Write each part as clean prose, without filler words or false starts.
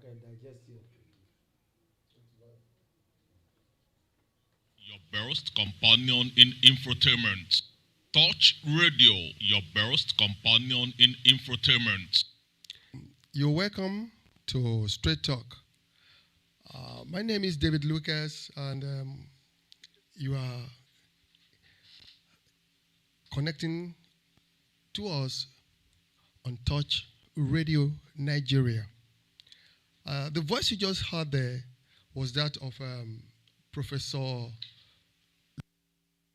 and digestion. Your best companion in infotainment. Touch Radio, your best companion in infotainment. You're welcome to Straight Talk. My name is David Lucas, and you are connecting to us on Touch Radio Nigeria. The voice you just heard there was that of Professor.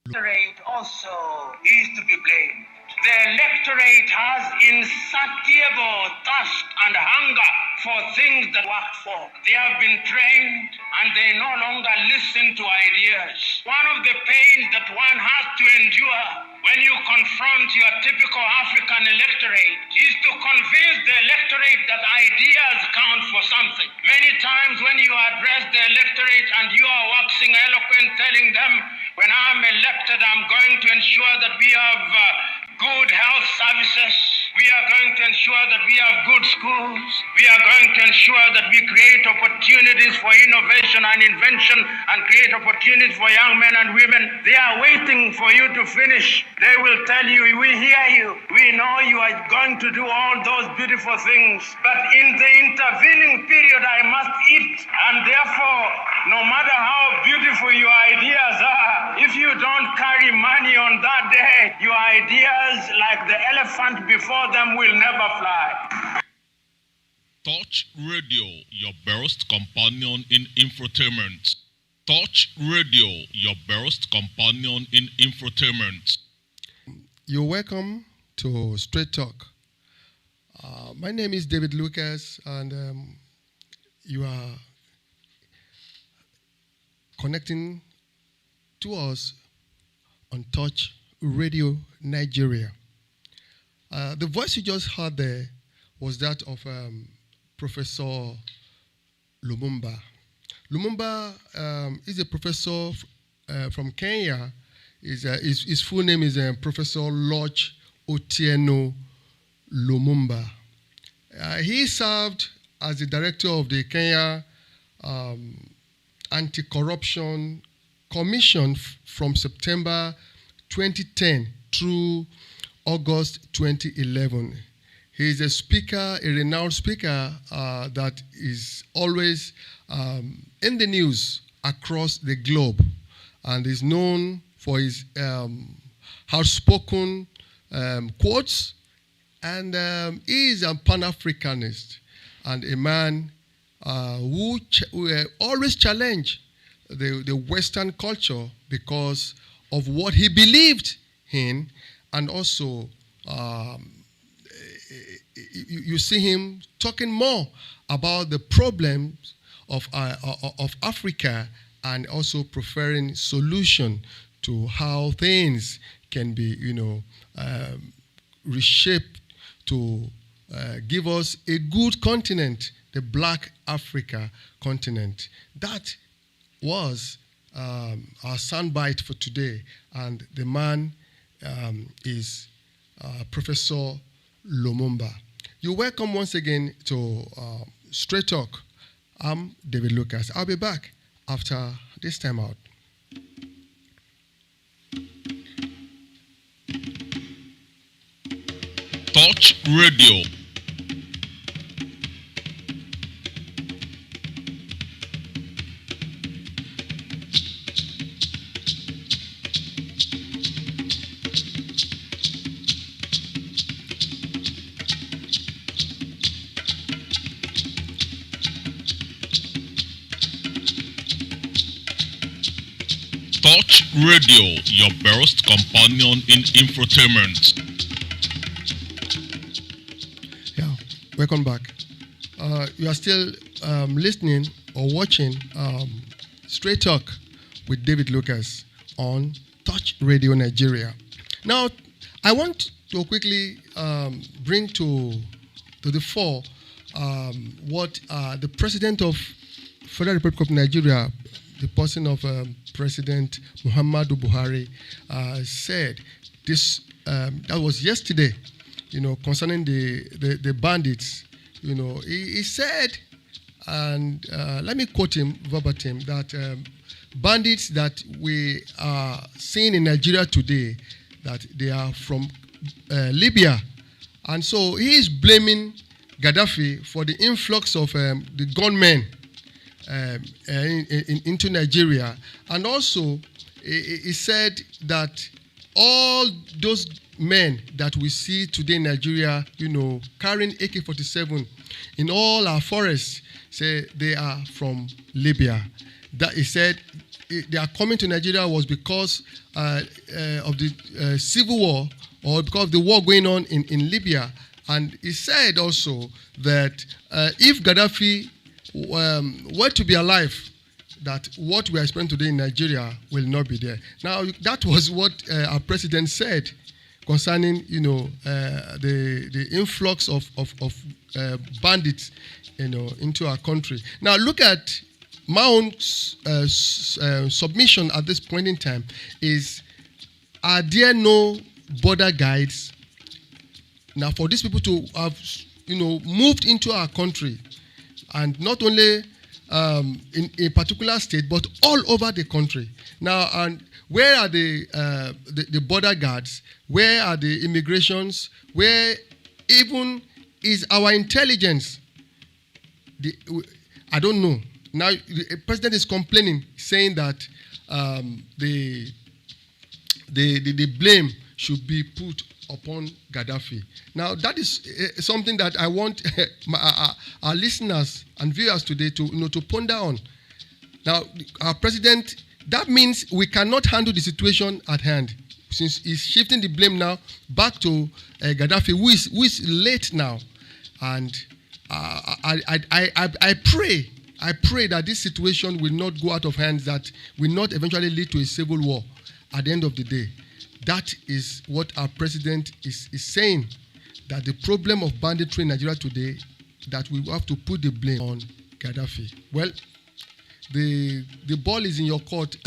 Electorate also is to be blamed. The electorate has insatiable thirst and hunger for things that work for. They have been trained and they no longer listen to ideas. One of the pains that one has to endure when you confront your typical African electorate is to convince the electorate that ideas count for something. Many times when you address the electorate and you are waxing eloquent telling them, when I'm elected, I'm going to ensure that we have good health services. We are going to ensure that we have good schools. We are going to ensure that we create opportunities for innovation and invention and create opportunities for young men and women. They are waiting for you to finish. They will tell you, we hear you. We know you are going to do all those beautiful things. But in the intervening period, I must eat. And therefore, no matter how beautiful your ideas are, if you don't carry money on that day, your ideas, like the elephant before them, will never fly. Touch Radio, your best companion in infotainment. Touch Radio, your best companion in infotainment. You're welcome to Straight Talk. My name is David Lucas, and you are connecting to us on Touch Radio Nigeria. The voice you just heard there was that of Professor Lumumba. Lumumba is a professor from Kenya. His full name is Professor Lodge Otieno Lumumba. He served as the director of the Kenya Anti-Corruption Commission from September 2010 through August 2011. He is a speaker, a renowned speaker that is always in the news across the globe, and is known for his outspoken quotes, and he is a Pan-Africanist and a man who always challenge the Western culture because of what he believed in, and also you see him talking more about the problems of Africa, and also preferring solution to how things can be, reshaped to give us a good continent, the Black Africa continent. That was our soundbite for today, and the man is Professor Lumumba. You're welcome once again to Straight Talk. I'm David Lucas. I'll be back after this time out. Touch Radio. Touch Radio, your best companion in infotainment. Yeah, welcome back. You are still listening or watching Straight Talk with David Lucas on Touch Radio Nigeria. Now, I want to quickly bring to the fore what the President of Federal Republic of Nigeria, the person of President Muhammadu Buhari, said. This that was yesterday, concerning the bandits. He said And let me quote him verbatim, that bandits that we are seeing in Nigeria today, that they are from Libya. And so he is blaming Gaddafi for the influx of the gunmen into Nigeria. And also, he said that all those men that we see today in Nigeria, carrying AK-47 in all our forests, say they are from Libya. That he said they are coming to Nigeria was because of the civil war, or because of the war going on in Libya. And he said also that if Gaddafi were to be alive, that what we are experiencing today in Nigeria will not be there. Now, that was what our president said concerning, the influx of bandits, into our country. Now, look at my own submission at this point in time is, are there no border guides now for these people to have, moved into our country, and not only in a particular state, but all over the country? Now, and where are the border guards? Where are the immigrations? Where even is our intelligence? I don't know. Now, the president is complaining, saying that the blame should be put upon Gaddafi. Now, that is something that I want our listeners and viewers today to ponder on. Now, our president, that means we cannot handle the situation at hand, since he's shifting the blame now back to Gaddafi, who is late now. And I pray that this situation will not go out of hand, that will not eventually lead to a civil war at the end of the day. That is what our president is saying, that the problem of banditry in Nigeria today, that we have to put the blame on Gaddafi. Well, the ball is in your court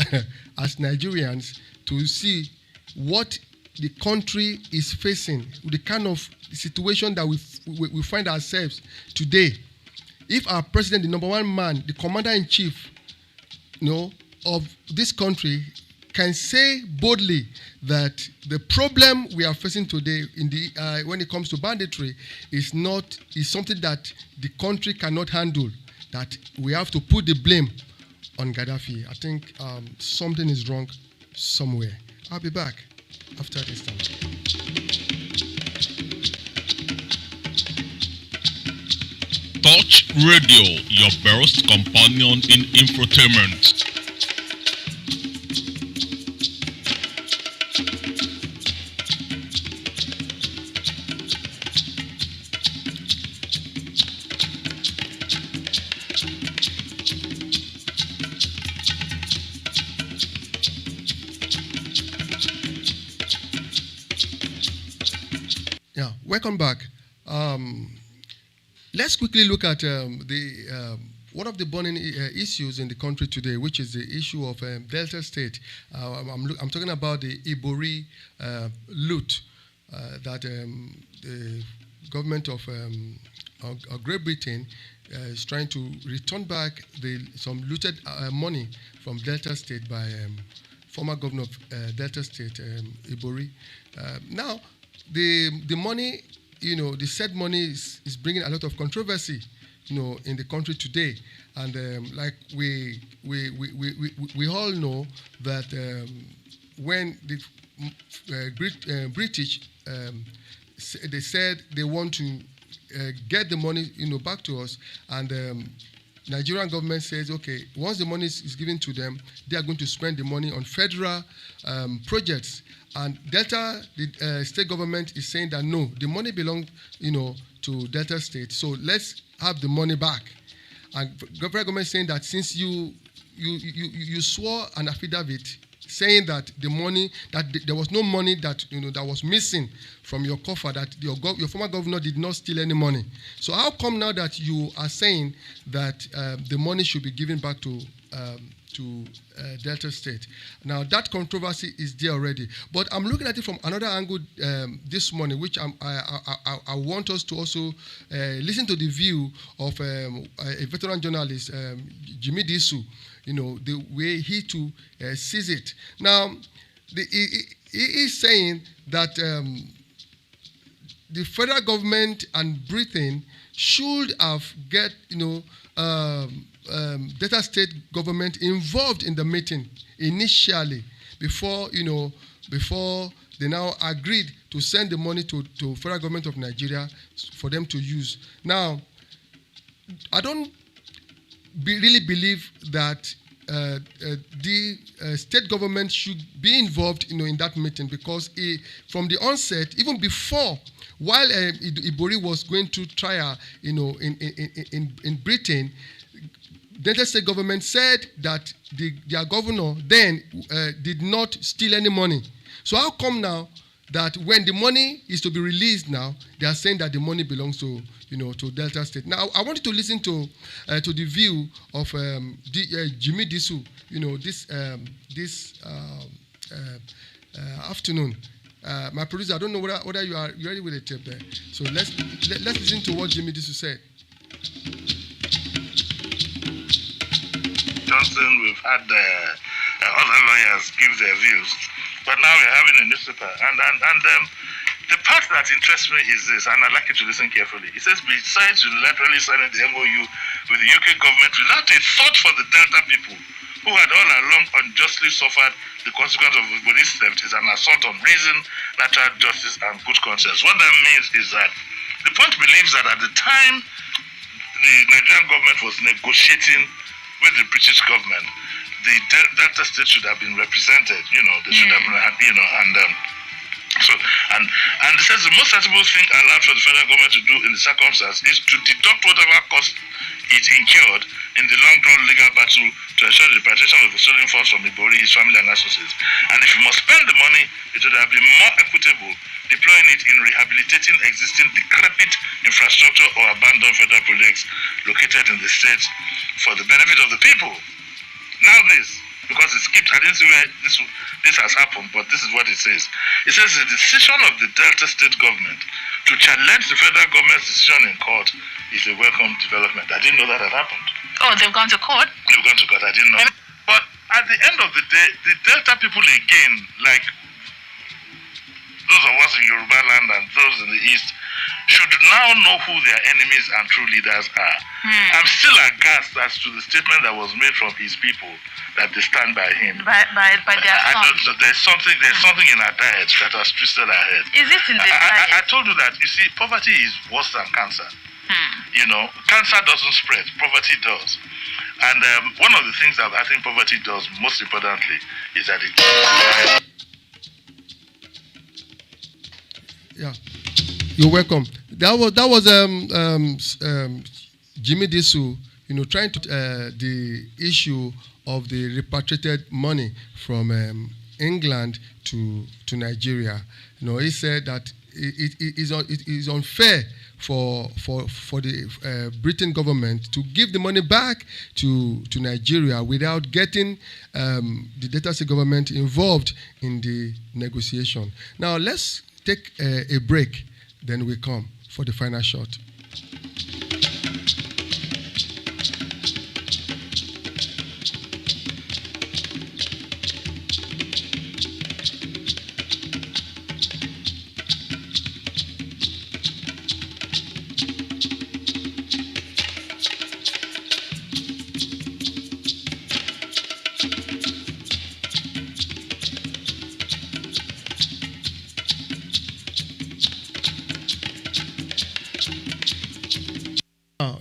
as Nigerians to see what the country is facing, the kind of situation that we find ourselves today. If our president, the number one man, the commander-in-chief, of this country, can say boldly that the problem we are facing today when it comes to banditry is something that the country cannot handle, that we have to put the blame on Gaddafi, I think something is wrong somewhere. I'll be back after this time. Touch Radio, your best companion in infotainment. Yeah, welcome back. Let's quickly look at one of the burning issues in the country today, which is the issue of Delta State. I'm talking about the Igboho loot that the government of Great Britain is trying to return back some looted money from Delta State by former governor of Delta State, Igboho. Now, the money, the said money is bringing a lot of controversy, in the country today. And like we all know that when the British, they said they want to get the money, back to us, and Nigerian government says, okay, once the money is given to them, they are going to spend the money on federal projects. And Delta, the state government is saying that no, the money belongs, to Delta State. So let's have the money back. And federal government is saying that since you swore an affidavit saying that the money, that there was no money that that was missing from your coffer, that your former governor did not steal any money. So how come now that you are saying that the money should be given back to to Delta State. Now, that controversy is there already. But I'm looking at it from another angle this morning, which I want us to also listen to the view of a veteran journalist, Jimmy Disu, the way he too sees it. Now, he is saying that the federal government and Britain should have get, Delta State government involved in the meeting initially before they now agreed to send the money to federal government of Nigeria for them to use. Now, I don't really believe that the state government should be involved, in that meeting, because from the onset, even before, while Igboho was going to trial, in Britain, Delta State government said that their governor then did not steal any money. So how come now that when the money is to be released now, they are saying that the money belongs to Delta State? Now I want you to listen to the view of Jimmy Disu, this afternoon. My producer, I don't know whether you are ready with the tape there. So let's listen to what Jimmy Disu said. Johnson, we've had other lawyers give their views, but now we're having a newspaper. And the part that interests me is this, and I'd like you to listen carefully. It says, besides unilaterally signing the MOU with the UK government without a thought for the Delta people, who had all along unjustly suffered the consequence of police theft, is an assault on reason, natural justice, and good conscience. What that means is that the point believes that at the time the Nigerian government was negotiating with the British government, the Delta State should have been represented. They should have been, and it says the most sensible thing allowed for the federal government to do in the circumstance is to deduct whatever cost it incurred in the long-run legal battle to ensure the repatriation of the stolen funds from Igboho, his family and associates. And if you must spend the money, it would have been more equitable deploying it in rehabilitating existing decrepit infrastructure or abandoned federal projects located in the state for the benefit of the people. Now this, because it skipped, I didn't see where this has happened, but this is what it says. It says the decision of the Delta State government to challenge the federal government's decision in court is a welcome development. I didn't know that had happened. Oh, they've gone to court? They've gone to court, I didn't know. But at the end of the day, the Delta people again, like those of us in Yoruba land and those in the East, should now know who their enemies and true leaders are. I'm still aghast as to the statement that was made from his people that they stand by him. By their sons. There's something in our diet that has twisted our head. Is it in the diet? I told you that, you see, poverty is worse than cancer. Cancer doesn't spread, poverty does. And one of the things that I think poverty does, most importantly, is that it... Yeah, you're welcome. That was Jimmy Disu, trying to the issue of the repatriated money from England to Nigeria. He said that it is unfair for the Britain government to give the money back to Nigeria without getting the Delta State government involved in the negotiation. Now let's take a break, then we come for the final shot.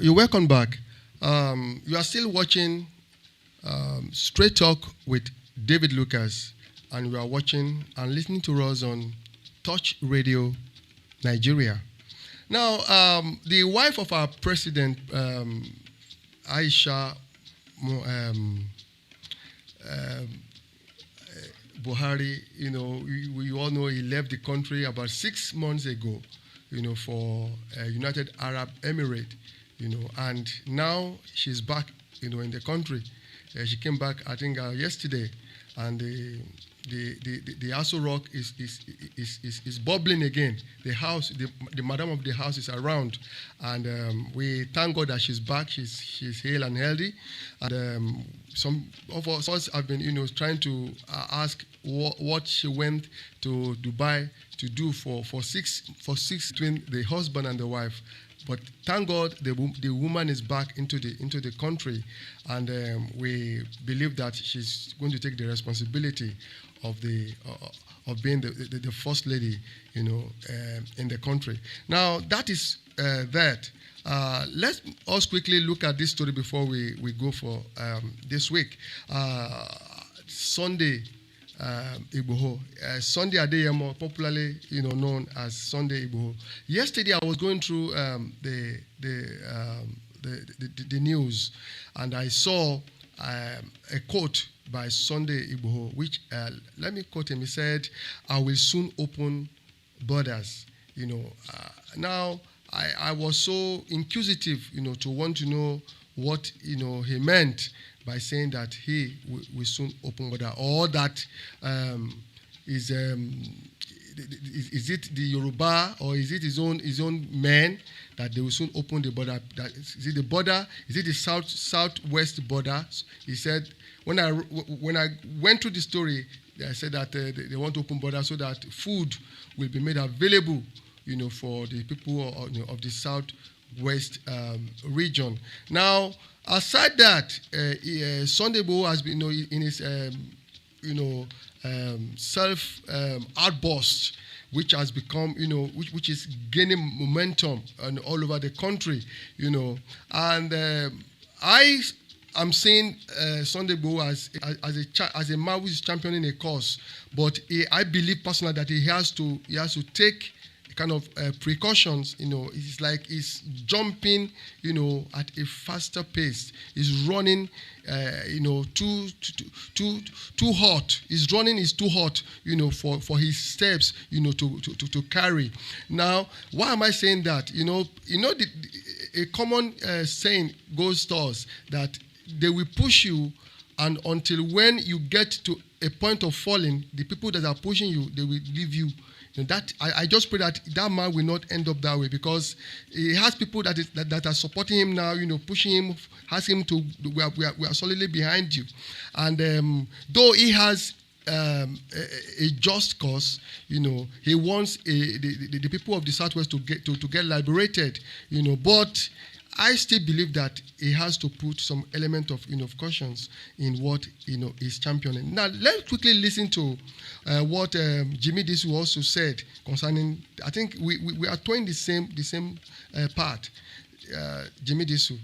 You're welcome back. You are still watching Straight Talk with David Lucas, and you are watching and listening to us on Touch Radio Nigeria. Now, the wife of our president, Aisha Buhari, we all know he left the country about 6 months ago, for United Arab Emirates. And now she's back, in the country. She came back, I think, yesterday, and the Aso Rock is bubbling again. The house, the madam of the house is around, and we thank God that she's back. She's hale and healthy, and some of us have been, trying to ask what she went to Dubai to do for six between the husband and the wife. But thank God the woman is back into the country, and we believe that she's going to take the responsibility of being the first lady, in the country. Now that is that. Let us quickly look at this story before we go for this week. Sunday. Igboho. Sunday Adeyemo, popularly known as Sunday Igboho. Yesterday I was going through the news, and I saw a quote by Sunday Igboho, which let me quote him. He said, "I will soon open borders." Now I was so inquisitive, to want to know what he meant by saying that he will soon open border, or that is it the Yoruba, or is it his own men that they will soon open the border? Is it the border? Is it the southwest border? He said, when I went through the story, they said that they want to open border so that food will be made available, for the people of the southwest region. Now, aside that, Sunday Igboho has been, in his, self outburst, which has become, which is gaining momentum all over the country, and I am seeing Sunday Igboho as a man who is championing a cause, but I believe personally that he has to take kind of precautions. It's like he's jumping, at a faster pace. He's running, too hot. His running is too hot, for his steps, to carry. Now, why am I saying that? A common saying goes to us that they will push you, and until when you get to a point of falling, the people that are pushing you, they will leave you. That I just pray that man will not end up that way, because he has people that are supporting him now, pushing him, asking him to, we are solidly behind you. And though he has a just cause, he wants the people of the Southwest to get liberated, but I still believe that he has to put some element of cautions in what is championing. Now let's quickly listen to what Jimmy Disu also said concerning. I think we are towing the same part. Jimmy Disu.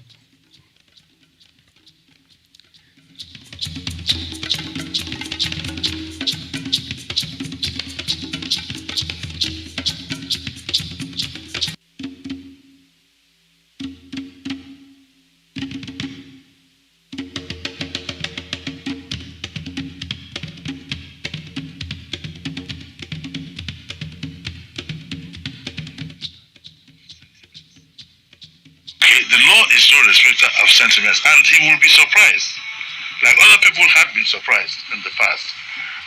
Is no respecter of sentiments, and he will be surprised, like other people had been surprised in the past,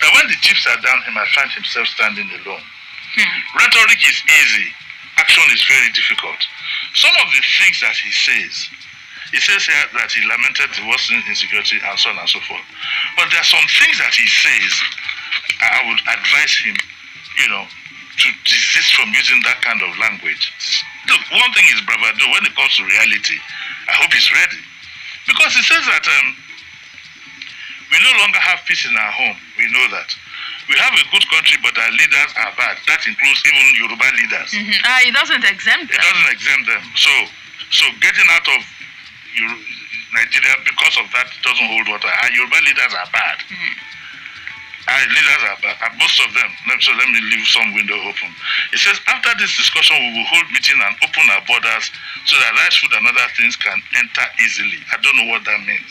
that when the chips are down, he might find himself standing alone. Rhetoric is easy, action is very difficult. Some of the things that he says here that he lamented the worsening insecurity and so on and so forth. But there are some things that he says, I would advise him, to desist from using that kind of language. Look, one thing is bravado. When it comes to reality, I hope he's ready. Because he says that we no longer have peace in our home. We know that. We have a good country, but our leaders are bad. That includes even Yoruba leaders. It doesn't exempt them. It doesn't exempt them. So getting out of Nigeria because of that doesn't hold water. Our Yoruba leaders are bad. Our leaders are bad, most of them. So let me leave some window open. It says, after this discussion, we will hold meeting and open our borders so that rice, food, and other things can enter easily. I don't know what that means.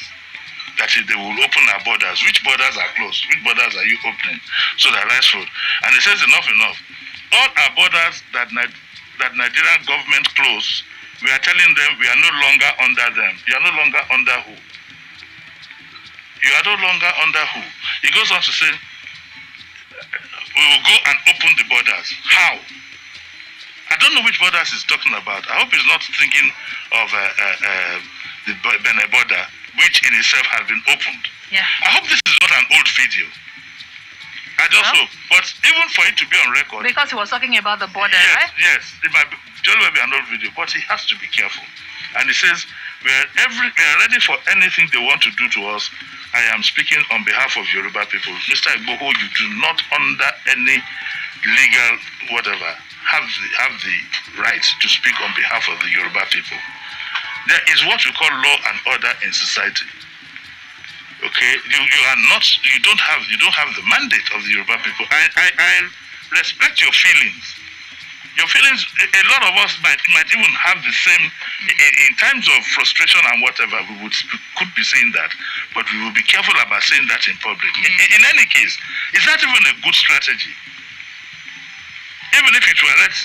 That they will open our borders. Which borders are closed? Which borders are you opening? So that rice, food. And it says, enough. All our borders that Nigerian government closed, we are telling them we are no longer under them. You are no longer under who? You are no longer under who? He goes on to say, we will go and open the borders. How? I don't know which borders he's talking about. I hope he's not thinking of the Benin border, which in itself has been opened. Yeah. I hope this is not an old video. I just hope. But even for it to be on record. Because he was talking about the border, yes, right? Yes. It might be, just might be an old video, but he has to be careful. And he says, we are ready for anything they want to do to us. I am speaking on behalf of Yoruba people. Mr. Igboho, you do not under any legal whatever have the right to speak on behalf of the Yoruba people. There is what we call law and order in society. Okay, you don't have the mandate of the Yoruba people. I respect your feelings. Your feelings, a lot of us might even have the same, in times of frustration and whatever, could be saying that, but we will be careful about saying that in public. In any case, is that even a good strategy? Even if it were, let's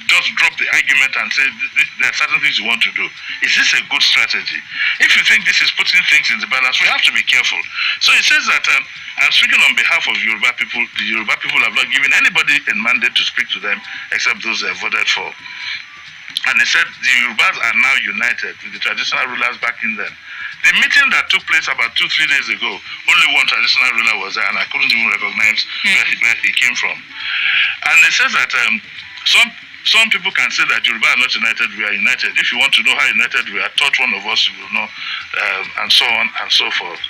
just drop the argument and say there are certain things you want to do. Is this a good strategy? If you think this is putting things in the balance, we have to be careful. So it says that I'm speaking on behalf of Yoruba people. The Yoruba people have not given anybody a mandate to speak to them except those they have voted for. And he said the Yorubas are now united with the traditional rulers backing them. The meeting that took place about 2-3 days ago, only one traditional ruler was there, and I couldn't even recognize where he came from. And it says that some people can say that Yoruba are not united, we are united. If you want to know how united we are, touch one of us, you will know, and so on and so forth.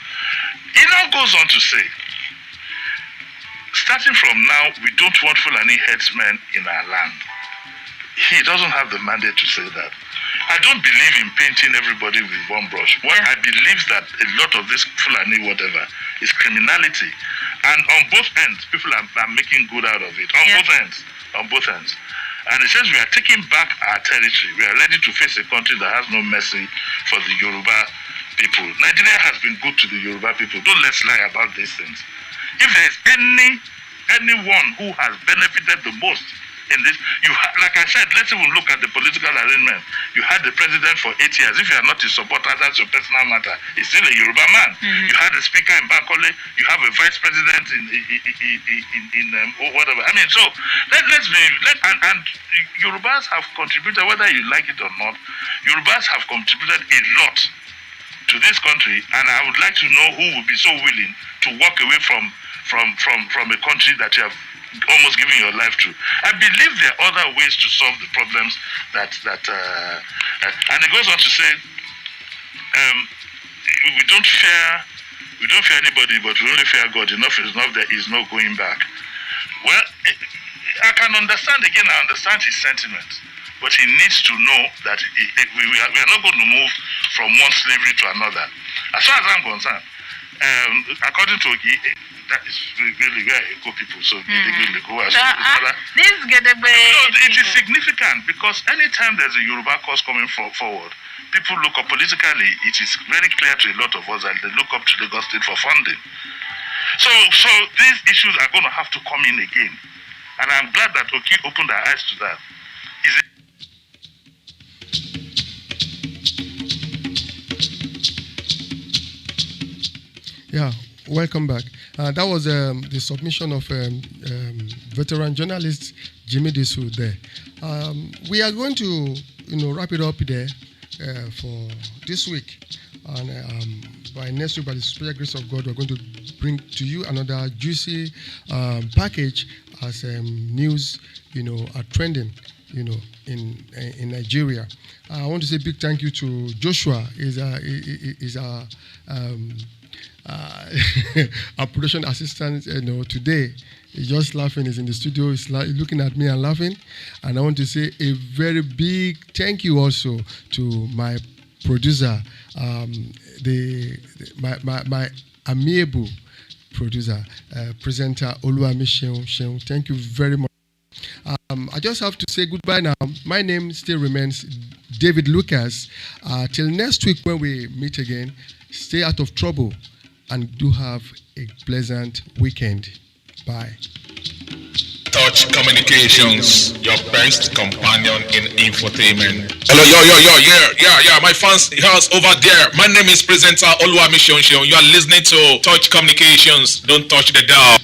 He now goes on to say, starting from now, we don't want Fulani headsmen in our land. He doesn't have the mandate to say that. I don't believe in painting everybody with one brush. What I believe that a lot of this Fulani whatever is criminality. And on both ends, people are making good out of it. On both ends. And it says we are taking back our territory. We are ready to face a country that has no mercy for the Yoruba people. Nigeria has been good to the Yoruba people. Don't let's lie about these things. If there is anyone who has benefited the most in this, like I said, let's even look at the political arrangement. You had the president for 8 years. If you are not his supporter, that's your personal matter. He's still a Yoruba man. You had the speaker in Bankole. You have a vice president in whatever. I mean, so and Yorubas have contributed, whether you like it or not. Yorubas have contributed a lot to this country, and I would like to know who would be so willing to walk away from a country that you have almost giving your life to. I believe there are other ways to solve the problems that and it goes on to say, we don't fear anybody, but we only fear God. Enough is enough. There is no going back. Well, I can understand again. I understand his sentiments, but he needs to know that we are not going to move from one slavery to another. As far as I'm concerned, according to Ogi, that is really where Igbo people. So it is significant because anytime there's a Yoruba cause coming forward, people look up politically. It is very clear to a lot of us that they look up to Lagos State for funding. So these issues are going to have to come in again, and I'm glad that Oki opened our eyes to that. Yeah, welcome back. That was the submission of veteran journalist Jimmy Disu there. We are going to, wrap it up there for this week, and by next week, by the special grace of God, we're going to bring to you another juicy package as news, are trending, in Nigeria. I want to say a big thank you to Joshua. Is our production assistant, today. He's just laughing. He's in the studio. He's looking at me and laughing. And I want to say a very big thank you also to my producer, my amiable producer, presenter Oluwami Sheun. Thank you very much. I just have to say goodbye now. My name still remains David Lucas. Till next week when we meet again, stay out of trouble and do have a pleasant weekend. Bye. Touch Communications, your best companion in infotainment. Hello, yo, my fans house over there. My name is presenter Oluwami Shonshon. You are listening to Touch Communications. Don't touch the dial.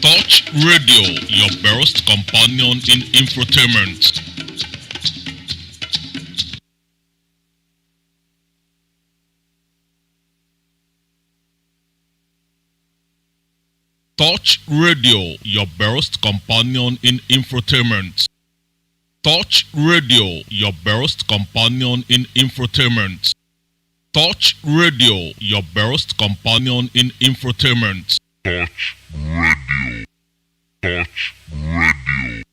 Touch Radio, your best companion in infotainment. Touch Radio, your best companion in infotainment. Touch Radio, your best companion in infotainment. Touch Radio, your best companion in infotainment. Touch Radio. Touch Radio.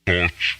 Touch